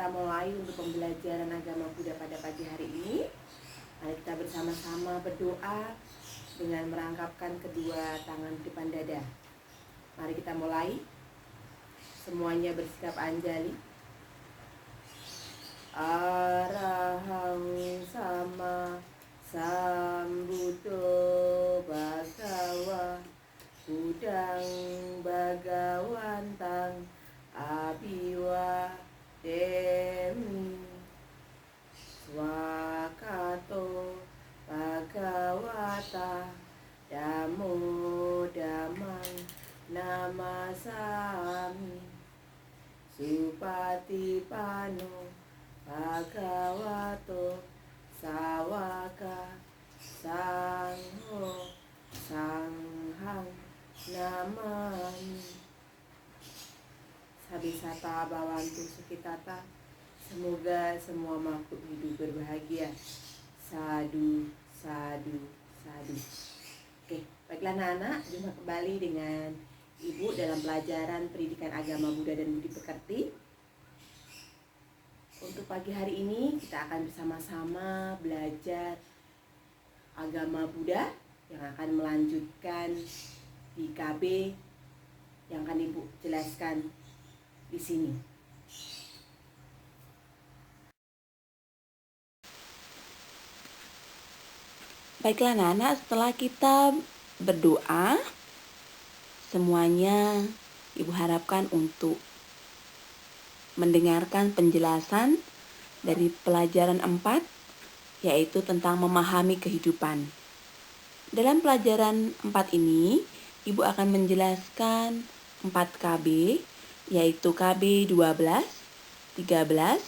kita mulai untuk pembelajaran agama Buddha pada pagi hari ini. Mari kita bersama-sama berdoa dengan merangkapkan kedua tangan di depan dada. Mari kita mulai. Semuanya bersikap anjali. Arahang sama sambuddho bhagawa Budang Bhagawantang Abiwa Demi Swakato Bhagawata Damo Damang Namasami Supatipano Bhagavato Sawaka Sangho Sanghang Namami. Sabisata Bawantu Sukitata. Semoga semua makhluk hidup berbahagia. Sadu, sadu, sadu. Oke, baiklah anak-anak, jumpa kembali dengan Ibu dalam pelajaran pendidikan agama Buddha dan Budi Pekerti. Untuk pagi hari ini kita akan bersama-sama belajar agama Buddha yang akan melanjutkan di KB yang akan Ibu jelaskan di sini. Baiklah anak-anak, setelah kita berdoa, semuanya Ibu harapkan untuk mendengarkan penjelasan dari pelajaran 4, yaitu tentang memahami kehidupan. Dalam pelajaran 4 ini, Ibu akan menjelaskan 4 KB, yaitu KB 12, 13,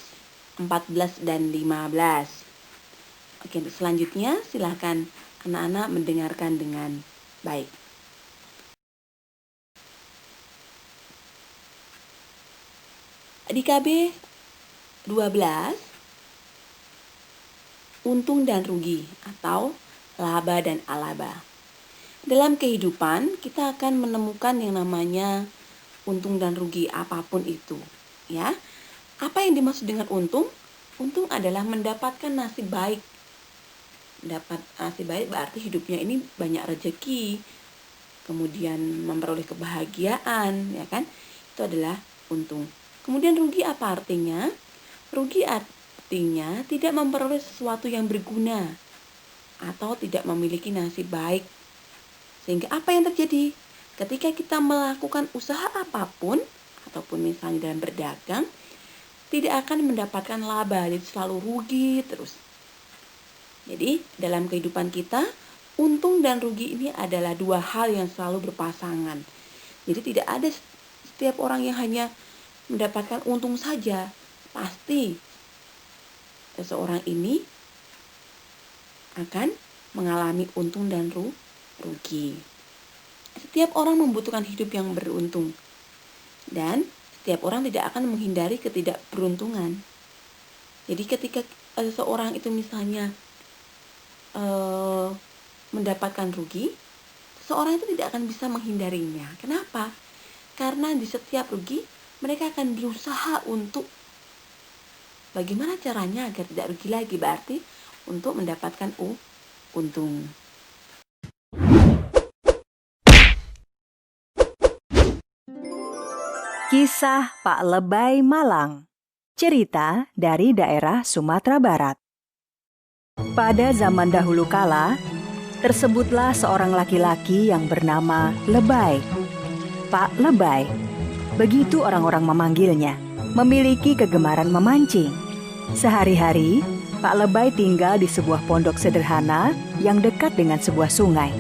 14, dan 15. Oke, selanjutnya silakan anak-anak mendengarkan dengan baik. Di KB 12, untung dan rugi atau laba dan alaba. Dalam kehidupan kita akan menemukan yang namanya untung dan rugi apapun itu, ya. Apa yang dimaksud dengan untung? Untung adalah mendapatkan nasib baik. Dapat nasib baik berarti hidupnya ini banyak rezeki, kemudian memperoleh kebahagiaan, ya kan? Itu adalah untung. Kemudian rugi apa artinya? Rugi artinya tidak memperoleh sesuatu yang berguna atau tidak memiliki nasib baik. Sehingga apa yang terjadi? Ketika kita melakukan usaha apapun, ataupun misalnya dalam berdagang, tidak akan mendapatkan laba, jadi selalu rugi terus. Jadi dalam kehidupan kita, untung dan rugi ini adalah dua hal yang selalu berpasangan. Jadi tidak ada setiap orang yang hanya mendapatkan untung saja. Pasti seseorang ini akan mengalami untung dan rugi. Setiap orang membutuhkan hidup yang beruntung. Dan setiap orang tidak akan menghindari ketidakberuntungan. Jadi ketika seseorang itu misalnya mendapatkan rugi, seseorang itu tidak akan bisa menghindarinya. Kenapa? Karena di setiap rugi, mereka akan berusaha untuk bagaimana caranya agar tidak rugi lagi. Berarti untuk mendapatkan untung. Kisah Pak Lebay Malang. Cerita dari daerah Sumatera Barat. Pada zaman dahulu kala, tersebutlah seorang laki-laki yang bernama Lebay. Pak Lebay, begitu orang-orang memanggilnya, memiliki kegemaran memancing. Sehari-hari, Pak Lebay tinggal di sebuah pondok sederhana yang dekat dengan sebuah sungai.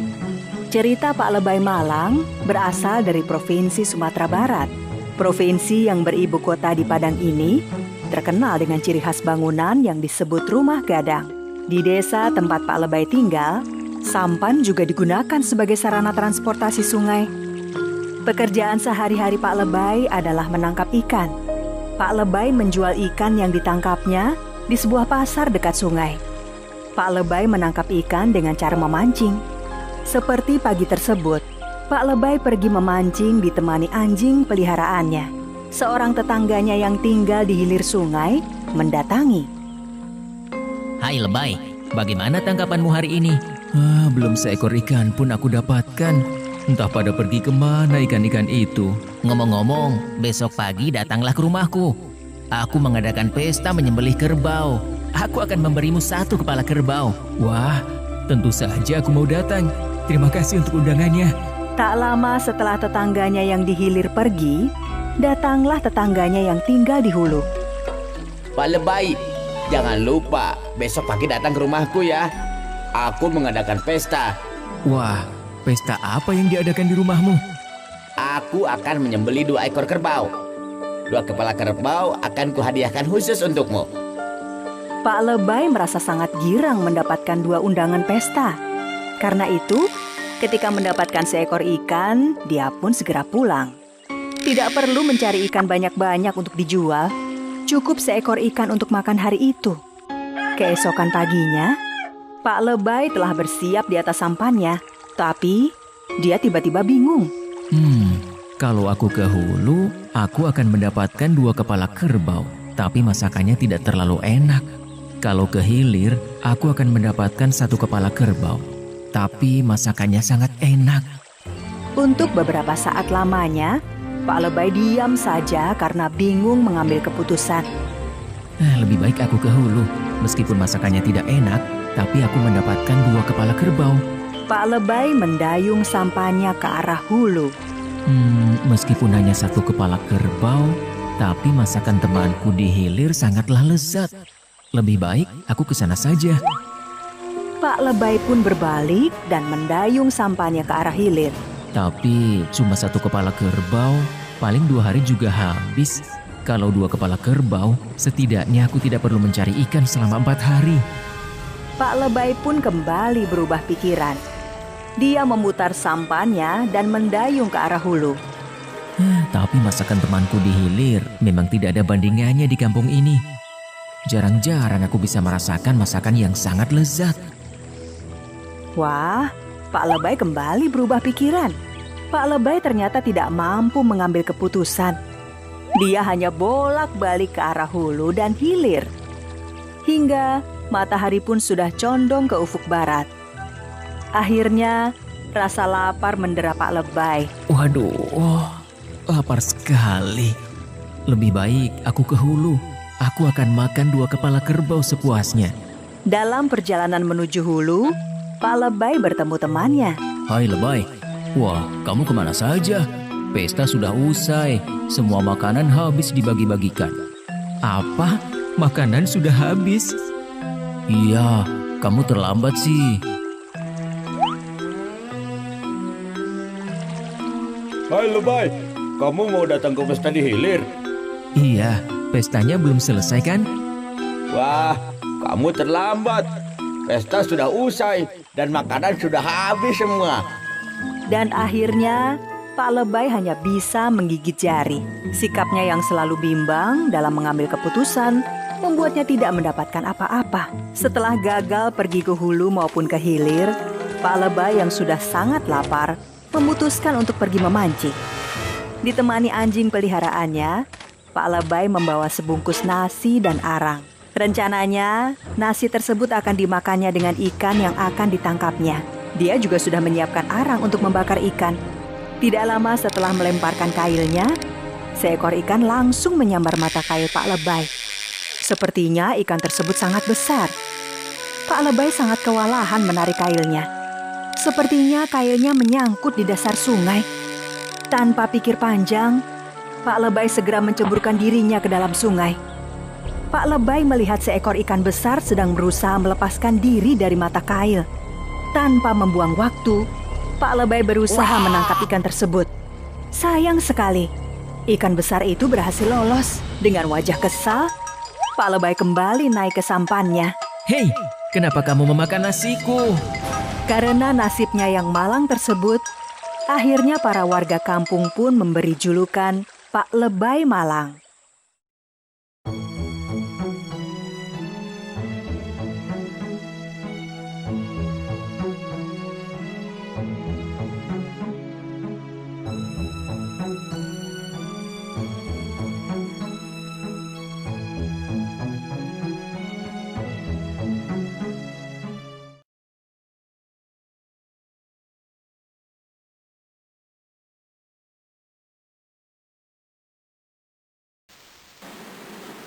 Cerita Pak Lebay Malang berasal dari Provinsi Sumatera Barat. Provinsi yang beribu kota di Padang ini terkenal dengan ciri khas bangunan yang disebut rumah gadang. Di desa tempat Pak Lebay tinggal, sampan juga digunakan sebagai sarana transportasi sungai. Pekerjaan sehari-hari Pak Lebay adalah menangkap ikan. Pak Lebay menjual ikan yang ditangkapnya di sebuah pasar dekat sungai. Pak Lebay menangkap ikan dengan cara memancing. Seperti pagi tersebut, Pak Lebay pergi memancing ditemani anjing peliharaannya. seorang tetangganya yang tinggal di hilir sungai mendatangi. Hai lebay, bagaimana tangkapanmu hari ini? Belum seekor ikan pun aku dapatkan. Entah pada pergi kemana ikan-ikan itu. Ngomong-ngomong, besok pagi datanglah ke rumahku. Aku mengadakan pesta menyembelih kerbau. Aku akan memberimu 1 kepala kerbau. Wah, tentu saja aku mau datang. Terima kasih untuk undangannya. Tak lama setelah tetangganya yang di hilir pergi, datanglah tetangganya yang tinggal di hulu. Pak Lebay, jangan lupa besok pagi datang ke rumahku ya. Aku mengadakan pesta. Wah, pesta apa yang diadakan di rumahmu? Aku akan menyembelih 2 ekor kerbau. 2 kepala kerbau akan kuhadiahkan khusus untukmu. Pak Lebay merasa sangat girang mendapatkan 2 undangan pesta. Karena itu, ketika mendapatkan seekor ikan, dia pun segera pulang. Tidak perlu mencari ikan banyak-banyak untuk dijual. Cukup seekor ikan untuk makan hari itu. Keesokan paginya, Pak Lebay telah bersiap di atas sampannya. Tapi, dia tiba-tiba bingung. Kalau aku ke hulu, aku akan mendapatkan 2 kepala kerbau. Tapi masakannya tidak terlalu enak. Kalau ke hilir, aku akan mendapatkan 1 kepala kerbau. Tapi masakannya sangat enak. Untuk beberapa saat lamanya, Pak Lebay diam saja karena bingung mengambil keputusan. Lebih baik aku ke hulu. Meskipun masakannya tidak enak, tapi aku mendapatkan 2 kepala kerbau. Pak Lebay mendayung sampannya ke arah hulu. Meskipun hanya 1 kepala kerbau, tapi masakan temanku di hilir sangatlah lezat. Lebih baik aku ke sana saja. Pak Lebay pun berbalik dan mendayung sampannya ke arah hilir. Tapi cuma 1 kepala kerbau, paling 2 hari juga habis. Kalau 2 kepala kerbau, setidaknya aku tidak perlu mencari ikan selama 4 hari. Pak Lebay pun kembali berubah pikiran. Dia memutar sampannya dan mendayung ke arah hulu. Tapi masakan temanku di hilir memang tidak ada bandingannya di kampung ini. Jarang-jarang aku bisa merasakan masakan yang sangat lezat. Wah, Pak Lebay kembali berubah pikiran. Pak Lebay ternyata tidak mampu mengambil keputusan. Dia hanya bolak-balik ke arah hulu dan hilir. Hingga matahari pun sudah condong ke ufuk barat. Akhirnya, rasa lapar mendera Pak Lebay. Waduh, lapar sekali. Lebih baik aku ke hulu. Aku akan makan 2 kepala kerbau sepuasnya. Dalam perjalanan menuju hulu, Pak Lebay bertemu temannya. Hai Lebay, wah kamu kemana saja? Pesta sudah usai, semua makanan habis dibagi-bagikan. Apa? Makanan sudah habis? Iya, kamu terlambat sih. Hai Lebay, kamu mau datang ke pesta di hilir? Iya, pestanya belum selesai kan? Wah, kamu terlambat. Pesta sudah usai dan makanan sudah habis semua. Dan akhirnya, Pak Lebay hanya bisa menggigit jari. Sikapnya yang selalu bimbang dalam mengambil keputusan membuatnya tidak mendapatkan apa-apa. Setelah gagal pergi ke hulu maupun ke hilir, Pak Lebay yang sudah sangat lapar memutuskan untuk pergi memancing. Ditemani anjing peliharaannya, Pak Lebay membawa sebungkus nasi dan arang. Rencananya, nasi tersebut akan dimakannya dengan ikan yang akan ditangkapnya. Dia juga sudah menyiapkan arang untuk membakar ikan. Tidak lama setelah melemparkan kailnya, seekor ikan langsung menyambar mata kail Pak Lebay. Sepertinya ikan tersebut sangat besar. Pak Lebay sangat kewalahan menarik kailnya. Sepertinya kailnya menyangkut di dasar sungai. Tanpa pikir panjang, Pak Lebay segera menceburkan dirinya ke dalam sungai. Pak Lebay melihat seekor ikan besar sedang berusaha melepaskan diri dari mata kail. Tanpa membuang waktu, Pak Lebay berusaha menangkap ikan tersebut. Sayang sekali, ikan besar itu berhasil lolos. Dengan wajah kesal, Pak Lebay kembali naik ke sampannya. Hei, kenapa kamu memakan nasiku? Karena nasibnya yang malang tersebut, akhirnya para warga kampung pun memberi julukan Pak Lebay Malang.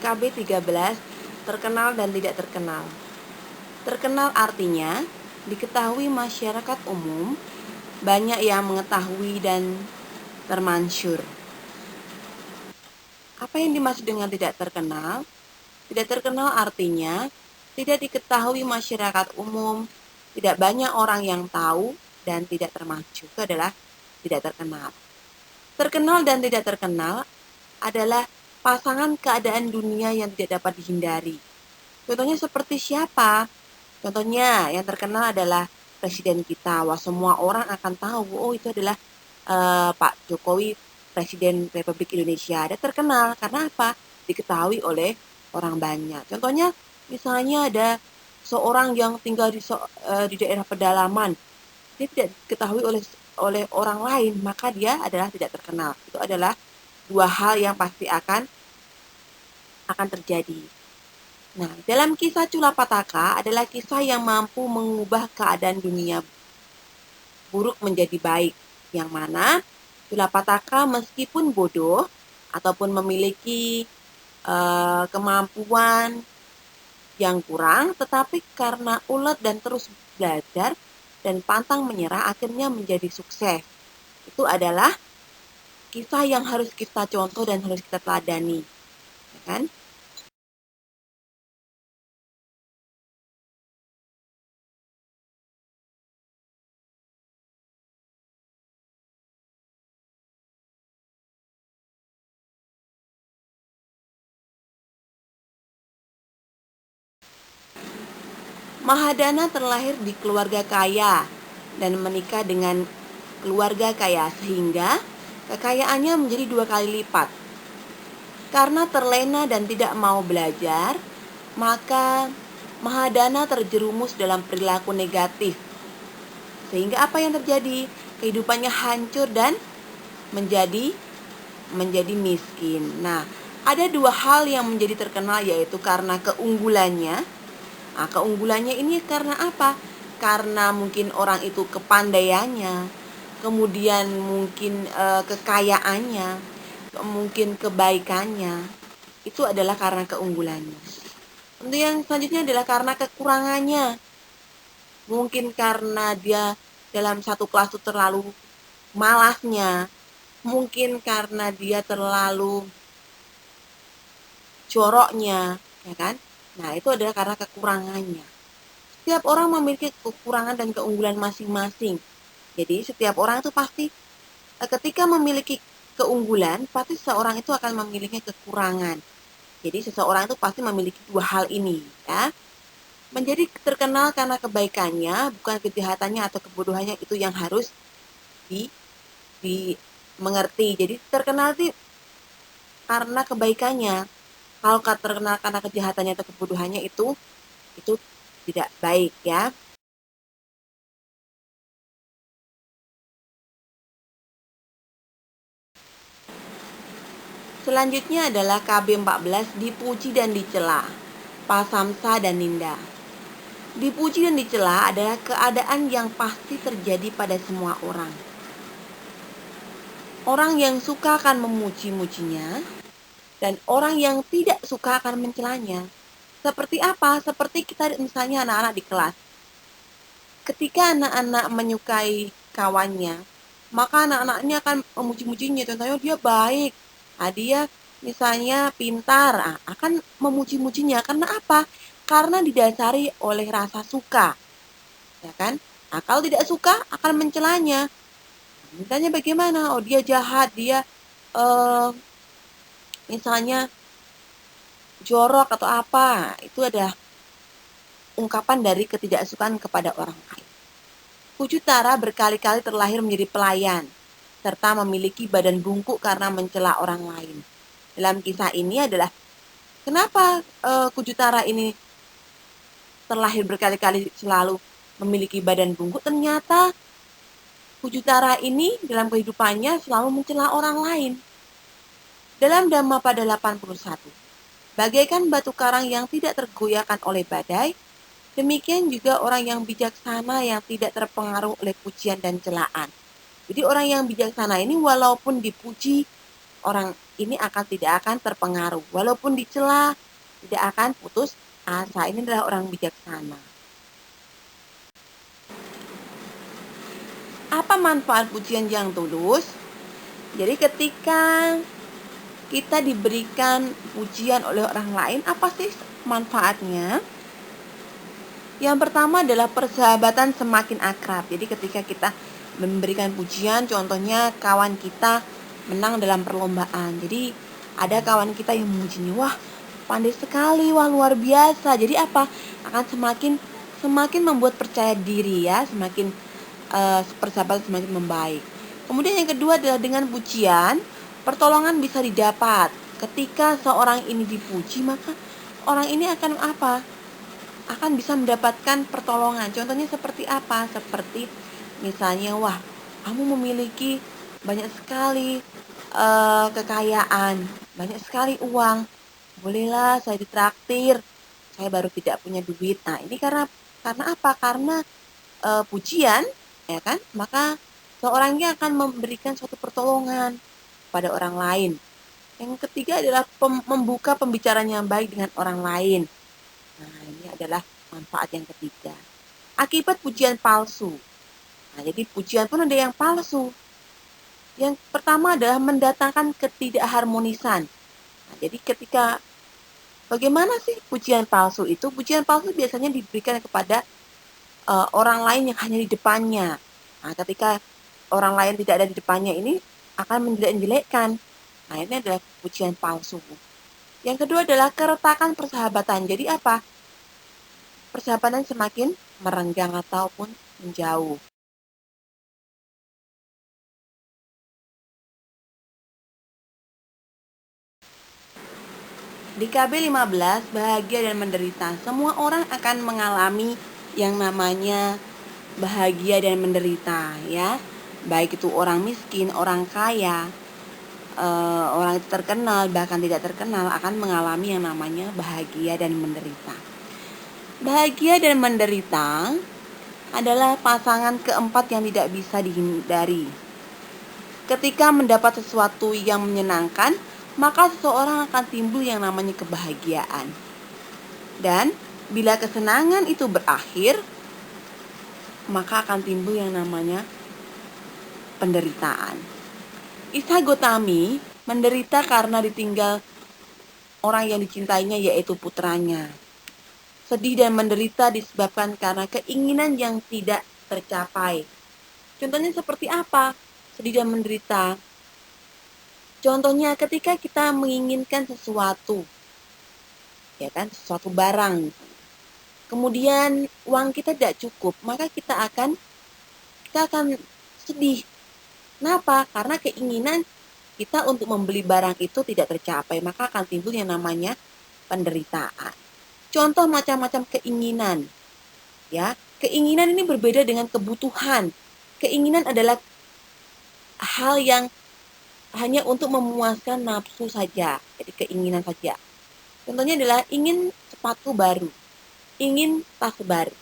KB 13, terkenal dan tidak terkenal. Terkenal artinya diketahui masyarakat umum, banyak yang mengetahui dan termasyhur. Apa yang dimaksud dengan tidak terkenal? Tidak terkenal artinya tidak diketahui masyarakat umum, tidak banyak orang yang tahu, dan tidak termasyhur. Itu adalah tidak terkenal. Terkenal dan tidak terkenal adalah pasangan keadaan dunia yang tidak dapat dihindari. Contohnya seperti siapa? Contohnya yang terkenal adalah presiden kita. Wah, semua orang akan tahu, oh itu adalah Pak Jokowi, Presiden Republik Indonesia. Dia terkenal karena apa? Diketahui oleh orang banyak. Contohnya misalnya ada seorang yang tinggal di daerah pedalaman. Dia tidak diketahui oleh orang lain, maka dia adalah tidak terkenal. Itu adalah dua hal yang pasti akan terjadi. Nah, dalam kisah Culapataka adalah kisah yang mampu mengubah keadaan dunia buruk menjadi baik, yang mana Culapataka meskipun bodoh ataupun memiliki kemampuan yang kurang, tetapi karena ulet dan terus belajar dan pantang menyerah akhirnya menjadi sukses. Itu adalah kisah yang harus kita contoh dan harus kita teladani, ya kan? Mahadana terlahir di keluarga kaya dan menikah dengan keluarga kaya sehingga kekayaannya menjadi 2 kali lipat. Karena terlena dan tidak mau belajar, maka Mahadana terjerumus dalam perilaku negatif. Sehingga apa yang terjadi? Kehidupannya hancur dan menjadi miskin. Nah, ada 2 hal yang menjadi terkenal, yaitu karena keunggulannya. Nah, keunggulannya ini karena apa? Karena mungkin orang itu kepandaiannya, kemudian mungkin kekayaannya, mungkin kebaikannya. Itu adalah karena keunggulannya. Untuk yang selanjutnya adalah karena kekurangannya. Mungkin karena dia dalam satu kelas itu terlalu malasnya. Mungkin karena dia terlalu joroknya, ya kan? Nah, itu adalah karena kekurangannya. Setiap orang memiliki kekurangan dan keunggulan masing-masing. Jadi, setiap orang itu pasti ketika memiliki keunggulan, pasti seseorang itu akan memiliki kekurangan. Jadi, seseorang itu pasti memiliki 2 hal ini, ya. Menjadi terkenal karena kebaikannya, bukan kejahatannya atau kebodohannya, itu yang harus dimengerti. Jadi, terkenal itu karena kebaikannya. Kalau terkenal karena kejahatannya atau kebodohannya itu tidak baik, ya. Selanjutnya adalah KB 14, dipuji dan dicela. Pasamsa dan Ninda. Dipuji dan dicela adalah keadaan yang pasti terjadi pada semua orang. Orang yang suka akan memuji-mujinya, dan orang yang tidak suka akan mencelanya. Seperti apa? Seperti kita misalnya anak-anak di kelas. Ketika anak-anak menyukai kawannya, maka anak-anaknya akan memuji-mujinya. Contohnya dia baik, dia misalnya pintar, akan memuji-mujinya. Karena apa? Karena didasari oleh rasa suka, ya kan? Nah, kalau tidak suka akan mencelanya. Misalnya bagaimana? Oh, dia jahat, dia misalnya jorok atau apa, itu adalah ungkapan dari ketidaksukaan kepada orang lain. Kujutara berkali-kali terlahir menjadi pelayan, serta memiliki badan bungkuk karena mencela orang lain. Dalam kisah ini adalah kenapa Kujutara ini terlahir berkali-kali selalu memiliki badan bungkuk? Ternyata Kujutara ini dalam kehidupannya selalu mencela orang lain. Dalam Dhammapada 81, bagaikan batu karang yang tidak tergoyahkan oleh badai, demikian juga orang yang bijaksana yang tidak terpengaruh oleh pujian dan celaan. Jadi orang yang bijaksana ini walaupun dipuji, orang ini tidak akan terpengaruh. Walaupun dicela, tidak akan putus asa. Ini adalah orang bijaksana. Apa manfaat pujian yang tulus? Jadi ketika kita diberikan pujian oleh orang lain, apa sih manfaatnya? Yang pertama adalah persahabatan semakin akrab. Jadi ketika kita memberikan pujian, contohnya kawan kita menang dalam perlombaan. Jadi ada kawan kita yang memujinya, wah pandai sekali, wah luar biasa. Jadi apa? Akan semakin membuat percaya diri ya, semakin persahabatan semakin membaik. Kemudian yang kedua adalah dengan pujian, pertolongan bisa didapat. Ketika seorang ini dipuji, maka orang ini akan apa? Akan bisa mendapatkan pertolongan. Contohnya seperti apa? Seperti misalnya, wah, kamu memiliki banyak sekali kekayaan, banyak sekali uang. Bolehlah saya ditraktir. Saya baru tidak punya duit. Nah, ini karena apa? Karena pujian, ya kan? Maka seorangnya akan memberikan suatu pertolongan pada orang lain. Yang ketiga adalah membuka pembicaraan yang baik dengan orang lain. Nah, ini adalah manfaat yang ketiga. Akibat pujian palsu. Nah, jadi pujian pun ada yang palsu. Yang pertama adalah mendatangkan ketidakharmonisan. Nah, jadi bagaimana sih pujian palsu itu? Pujian palsu biasanya diberikan kepada orang lain yang hanya di depannya. Nah, ketika orang lain tidak ada di depannya ini akan menjelek-jelekkan. Nah, ini adalah pujian palsu. Yang kedua adalah keretakan persahabatan. Jadi apa? Persahabatan semakin merenggang ataupun menjauh. Di KB 15, bahagia dan menderita. Semua orang akan mengalami yang namanya bahagia dan menderita ya. Baik itu orang miskin, orang kaya, orang terkenal, bahkan tidak terkenal akan mengalami yang namanya bahagia dan menderita. Bahagia dan menderita adalah pasangan keempat yang tidak bisa dihindari. Ketika mendapat sesuatu yang menyenangkan, maka seseorang akan timbul yang namanya kebahagiaan. Dan bila kesenangan itu berakhir, maka akan timbul yang namanya penderitaan. Isha Gotami menderita karena ditinggal orang yang dicintainya, yaitu putranya. Sedih dan menderita disebabkan karena keinginan yang tidak tercapai. Contohnya seperti apa? Sedih dan menderita. Contohnya ketika kita menginginkan sesuatu, ya kan, sesuatu barang. Kemudian uang kita tidak cukup, maka kita akan sedih. Kenapa? Karena keinginan kita untuk membeli barang itu tidak tercapai, maka akan timbul yang namanya penderitaan. Contoh macam-macam keinginan. Ya, keinginan ini berbeda dengan kebutuhan. Keinginan adalah hal yang hanya untuk memuaskan nafsu saja, jadi keinginan saja. Contohnya adalah ingin sepatu baru, ingin tas baru,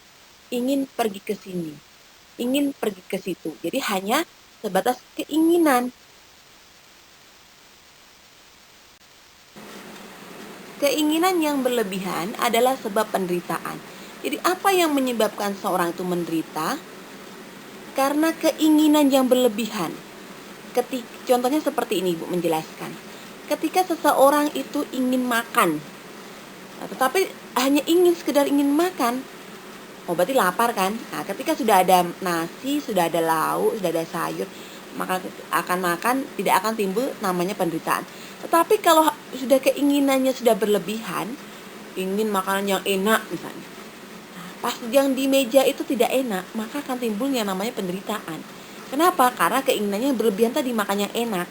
ingin pergi ke sini, ingin pergi ke situ. Jadi hanya sebatas keinginan. Keinginan yang berlebihan adalah sebab penderitaan. Jadi apa yang menyebabkan seorang itu menderita? Karena keinginan yang berlebihan. Contohnya seperti ini, Ibu menjelaskan. Ketika seseorang itu ingin makan, tetapi hanya sekedar ingin makan, berarti lapar kan? Nah, ketika sudah ada nasi, sudah ada lauk, sudah ada sayur, maka akan makan, tidak akan timbul namanya penderitaan. Tetapi kalau sudah keinginannya sudah berlebihan, ingin makanan yang enak misalnya, pas yang di meja itu tidak enak, maka akan timbul yang namanya penderitaan. Kenapa? Karena keinginannya berlebihan tadi, makan yang enak.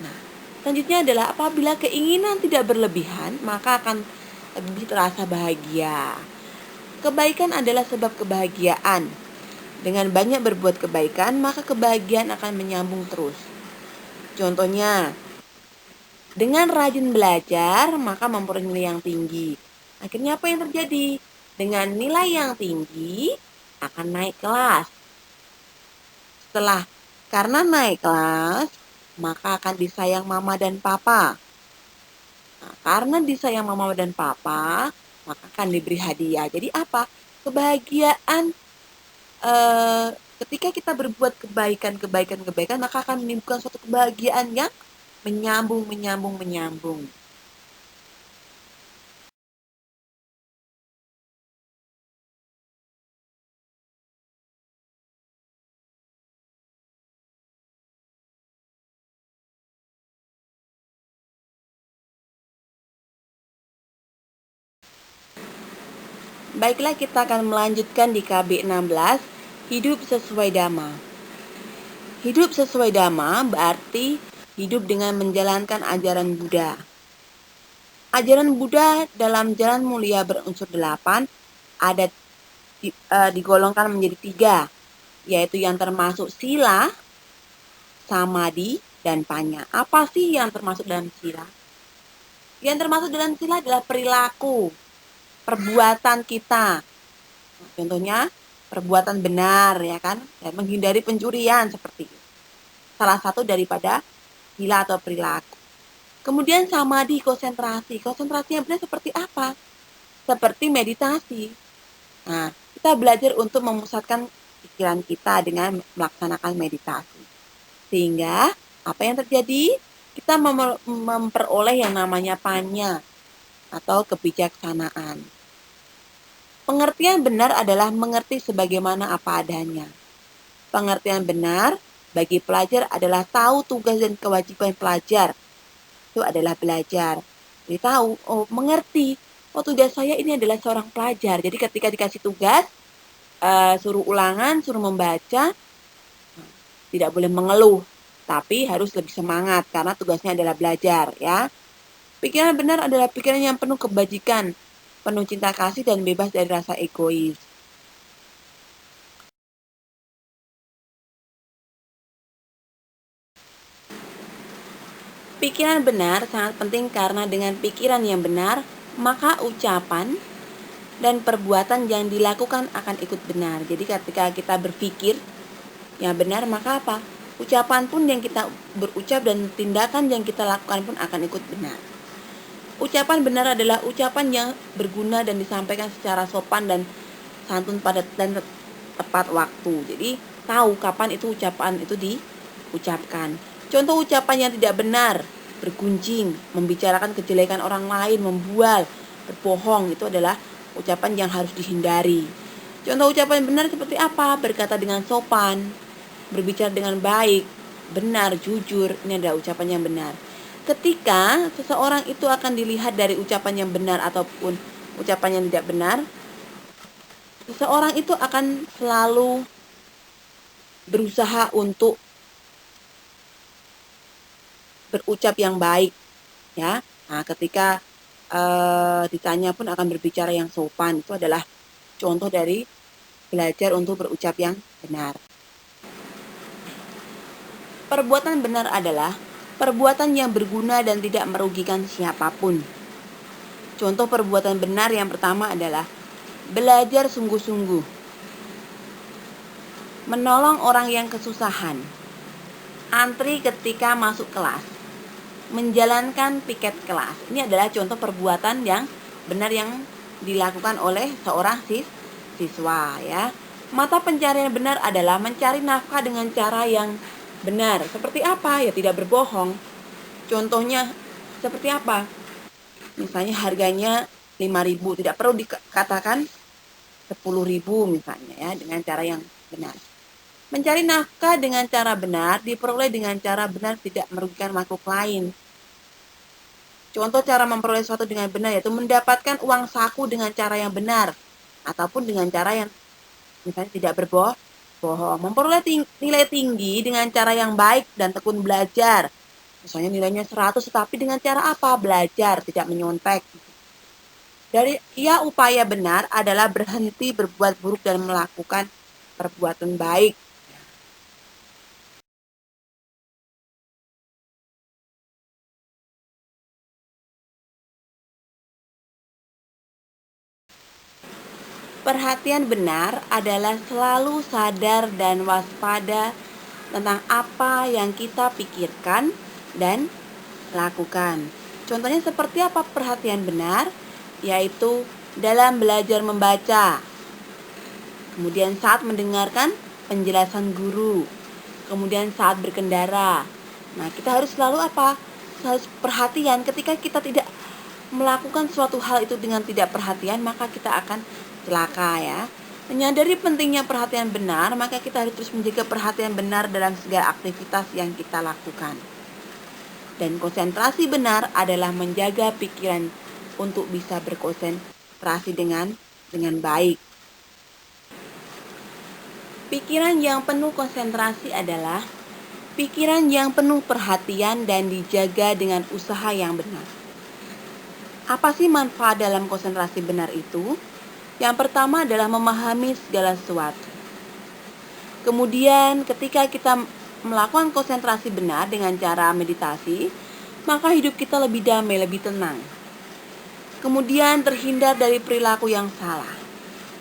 Nah, selanjutnya adalah apabila keinginan tidak berlebihan, maka akan lebih terasa bahagia. Kebaikan adalah sebab kebahagiaan. Dengan banyak berbuat kebaikan, maka kebahagiaan akan menyambung terus. Contohnya, dengan rajin belajar, maka memperoleh nilai yang tinggi. Akhirnya apa yang terjadi? Dengan nilai yang tinggi, akan naik kelas. Karena naik kelas, maka akan disayang mama dan papa. Nah, karena disayang mama dan papa, maka akan diberi hadiah. Jadi apa? Kebahagiaan ketika kita berbuat kebaikan, maka akan menimbulkan suatu kebahagiaan yang menyambung. Baiklah, kita akan melanjutkan di KB 16, hidup sesuai dhamma. Hidup sesuai dhamma berarti hidup dengan menjalankan ajaran Buddha. Ajaran Buddha dalam jalan mulia berunsur 8 ada digolongkan menjadi 3, yaitu yang termasuk sila, samadhi, dan panya. Apa sih yang termasuk dalam sila? Yang termasuk dalam sila adalah perilaku, perbuatan kita. Contohnya perbuatan benar, ya kan, dan menghindari pencurian seperti itu. Salah satu daripada sila atau perilaku. Kemudian samadhi, konsentrasi. Konsentrasi yang benar seperti apa? Seperti meditasi. Nah, kita belajar untuk memusatkan pikiran kita dengan melaksanakan meditasi. Sehingga apa yang terjadi? Kita memperoleh yang namanya panya atau kebijaksanaan. Pengertian benar adalah mengerti sebagaimana apa adanya. Pengertian benar bagi pelajar adalah tahu tugas dan kewajiban pelajar. Itu adalah belajar. Jadi tahu, mengerti. Tugas saya ini adalah seorang pelajar. Jadi ketika dikasih tugas, suruh ulangan, suruh membaca, tidak boleh mengeluh, tapi harus lebih semangat karena tugasnya adalah belajar, ya. Pikiran benar adalah pikiran yang penuh kebajikan, penuh cinta kasih dan bebas dari rasa egois. Pikiran benar sangat penting karena dengan pikiran yang benar, maka ucapan dan perbuatan yang dilakukan akan ikut benar. Jadi ketika kita berpikir yang benar, maka apa? Ucapan pun yang kita berucap dan tindakan yang kita lakukan pun akan ikut benar. Ucapan benar adalah ucapan yang berguna dan disampaikan secara sopan dan santun pada dan tepat waktu. Jadi tahu kapan itu ucapan itu diucapkan. Contoh ucapan yang tidak benar, bergunjing, membicarakan kejelekan orang lain, membual, berbohong, itu adalah ucapan yang harus dihindari. Contoh ucapan benar seperti apa? Berkata dengan sopan, berbicara dengan baik, benar, jujur, ini adalah ucapan yang benar. Ketika seseorang itu akan dilihat dari ucapan yang benar ataupun ucapan yang tidak benar, seseorang itu akan selalu berusaha untuk berucap yang baik, ya. Nah, ketika ditanya pun akan berbicara yang sopan. Itu adalah contoh dari belajar untuk berucap yang benar. Perbuatan benar adalah perbuatan yang berguna dan tidak merugikan siapapun. Contoh perbuatan benar yang pertama adalah belajar sungguh-sungguh, menolong orang yang kesusahan, antri ketika masuk kelas, menjalankan piket kelas. Ini adalah contoh perbuatan yang benar yang dilakukan oleh seorang siswa, ya. Mata pencarian benar adalah mencari nafkah dengan cara yang benar. Seperti apa? Ya tidak berbohong. Contohnya seperti apa? Misalnya harganya 5.000, tidak perlu dikatakan 10.000 misalnya, ya, dengan cara yang benar. Mencari nafkah dengan cara benar diperoleh dengan cara benar tidak merugikan makhluk lain. Contoh cara memperoleh sesuatu dengan benar yaitu mendapatkan uang saku dengan cara yang benar ataupun dengan cara yang misalnya tidak berbohong. Memperoleh nilai tinggi dengan cara yang baik dan tekun belajar. Misalnya nilainya 100 tetapi dengan cara apa? Belajar, tidak menyontek. Dari upaya benar adalah berhenti berbuat buruk dan melakukan perbuatan baik. Perhatian benar adalah selalu sadar dan waspada tentang apa yang kita pikirkan dan lakukan. Contohnya seperti apa perhatian benar? Yaitu dalam belajar membaca, kemudian saat mendengarkan penjelasan guru, kemudian saat berkendara. Nah, kita harus selalu apa? Harus perhatian. Ketika kita tidak melakukan suatu hal itu dengan tidak perhatian, maka kita akan celaka ya. Menyadari pentingnya perhatian benar, maka kita harus terus menjaga perhatian benar dalam segala aktivitas yang kita lakukan. Dan konsentrasi benar adalah menjaga pikiran untuk bisa berkonsentrasi dengan baik. Pikiran yang penuh konsentrasi adalah pikiran yang penuh perhatian dan dijaga dengan usaha yang benar. Apa sih manfaat dalam konsentrasi benar itu? Yang pertama adalah memahami segala sesuatu. Kemudian ketika kita melakukan konsentrasi benar dengan cara meditasi, maka hidup kita lebih damai, lebih tenang. Kemudian terhindar dari perilaku yang salah.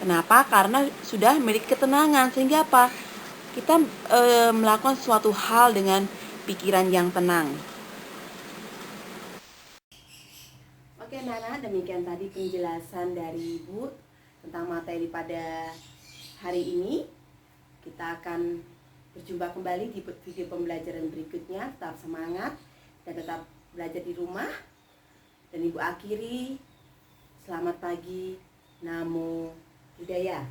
Kenapa? Karena sudah memiliki ketenangan, sehingga apa? Kita melakukan suatu hal dengan pikiran yang tenang. Oke Nana, demikian tadi penjelasan dari Ibu tentang materi pada hari ini. Kita akan berjumpa kembali di video pembelajaran berikutnya. Tetap semangat dan tetap belajar di rumah. Dan Ibu akhiri, selamat pagi, Namo Buddhaya.